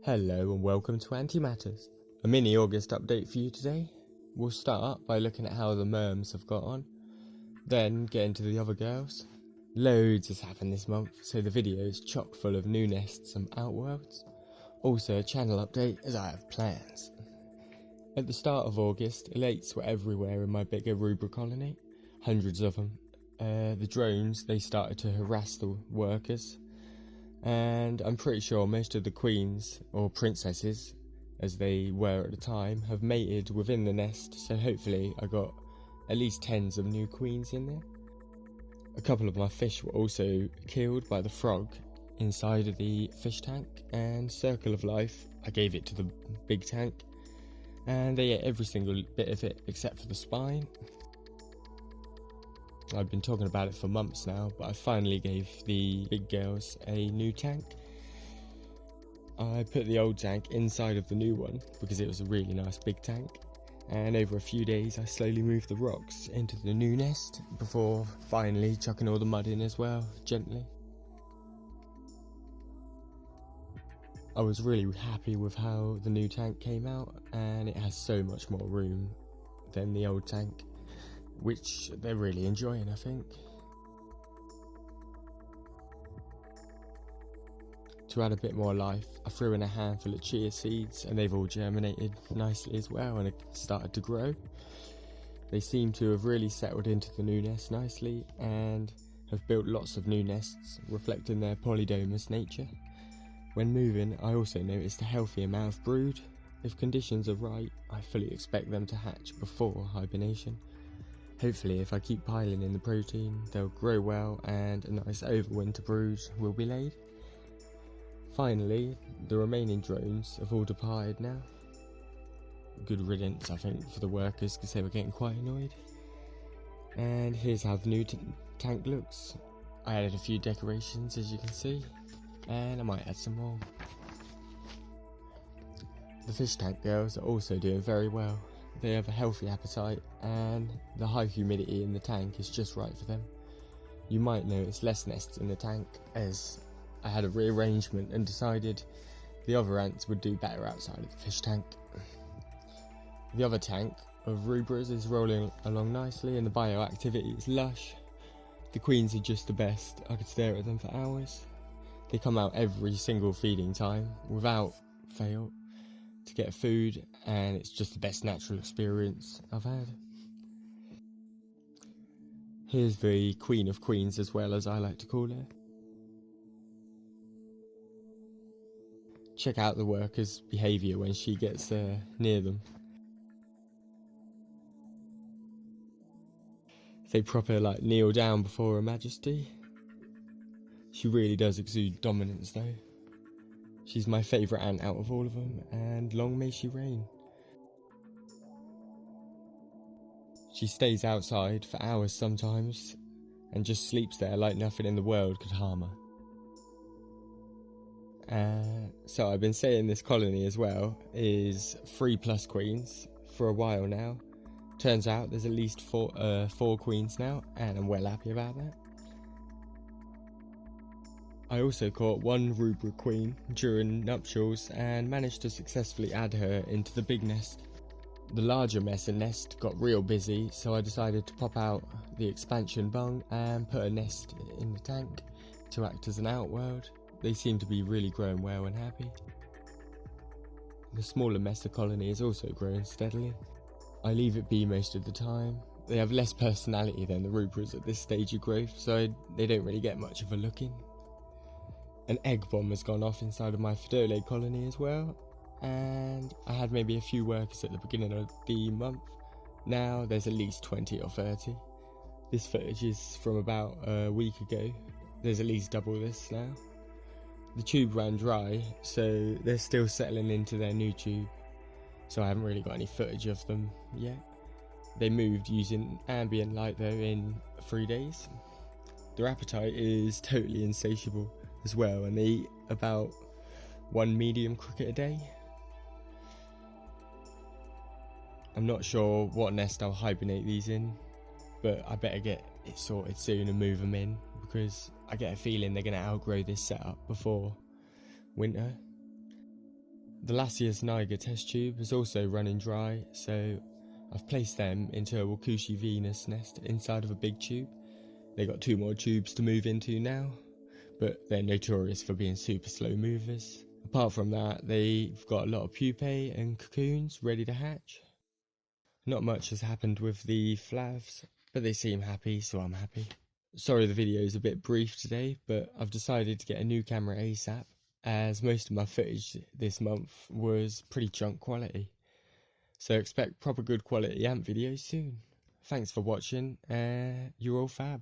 Hello and welcome to Antimatters, a mini August update for you today. We'll start by looking at how the Myrms have got on, then get into the other girls. Loads has happened this month, so the video is chock full of new nests and outworlds. Also a channel update as I have plans. At the start of August, elates were everywhere in my bigger rubra colony, hundreds of them. The drones, they started to harass the workers. And I'm pretty sure most of the queens, or princesses, as they were at the time, have mated within the nest, so hopefully I got at least tens of new queens in there. A couple of my fish were also killed by the frog inside of the fish tank, and Circle of Life, I gave it to the big tank, and they ate every single bit of it except for the spine. I've been talking about it for months now, but I finally gave the big girls a new tank. I put the old tank inside of the new one because it was a really nice big tank, and over a few days I slowly moved the rocks into the new nest before finally chucking all the mud in as well, gently. I was really happy with how the new tank came out, and it has so much more room than the old tank, which they're really enjoying, I think. To add a bit more life, I threw in a handful of chia seeds and they've all germinated nicely as well and started to grow. They seem to have really settled into the new nest nicely and have built lots of new nests, reflecting their polydomous nature. When moving, I also noticed a healthy amount of brood. If conditions are right, I fully expect them to hatch before hibernation. Hopefully, if I keep piling in the protein, they'll grow well and a nice overwinter brood will be laid. Finally, the remaining drones have all departed now. Good riddance, I think, for the workers because they were getting quite annoyed. And here's how the new tank looks. I added a few decorations, as you can see, and I might add some more. The fish tank girls are also doing very well. They have a healthy appetite and the high humidity in the tank is just right for them. You might notice less nests in the tank as I had a rearrangement and decided the other ants would do better outside of the fish tank. The other tank of rubras is rolling along nicely and the bioactivity is lush. The queens are just the best. I could stare at them for hours. They come out every single feeding time without fail to get food, and it's just the best natural experience I've had. Here's the Queen of Queens, as well, as I like to call her. Check out the workers' behaviour when she gets near them. They proper kneel down before Her Majesty. She really does exude dominance though. She's my favourite ant out of all of them, and long may she reign. She stays outside for hours sometimes, and just sleeps there like nothing in the world could harm her. So I've been saying this colony as well is 3+ queens for a while now. Turns out there's at least four queens now, and I'm well happy about that. I also caught one rubra queen during nuptials and managed to successfully add her into the big nest. The larger Messor nest got real busy, so I decided to pop out the expansion bung and put a nest in the tank to act as an outworld. They seem to be really growing well and happy. The smaller Messor colony is also growing steadily. I leave it be most of the time. They have less personality than the rubras at this stage of growth, so they don't really get much of a look in. An egg bomb has gone off inside of my Pheidole colony as well, and I had maybe a few workers at the beginning of the month. Now there's at least 20 or 30. This footage is from about a week ago. There's at least double this now. The tube ran dry, so they're still settling into their new tube, so I haven't really got any footage of them yet. They moved using ambient light though in 3 days. Their appetite is totally insatiable as well, and they eat about 1 medium cricket a day. I'm not sure what nest I'll hibernate these in, but I better get it sorted soon and move them in because I get a feeling they're going to outgrow this setup before winter. The Lasius Niger test tube is also running dry, so I've placed them into a Wakushi Venus nest inside of a big tube. They got 2 more tubes to move into now, but they're notorious for being super slow movers. Apart from that, they've got a lot of pupae and cocoons ready to hatch. Not much has happened with the flavs, but they seem happy, so I'm happy. Sorry the video is a bit brief today, but I've decided to get a new camera ASAP, as most of my footage this month was pretty junk quality. So expect proper good quality AMP videos soon. Thanks for watching, you're all fab.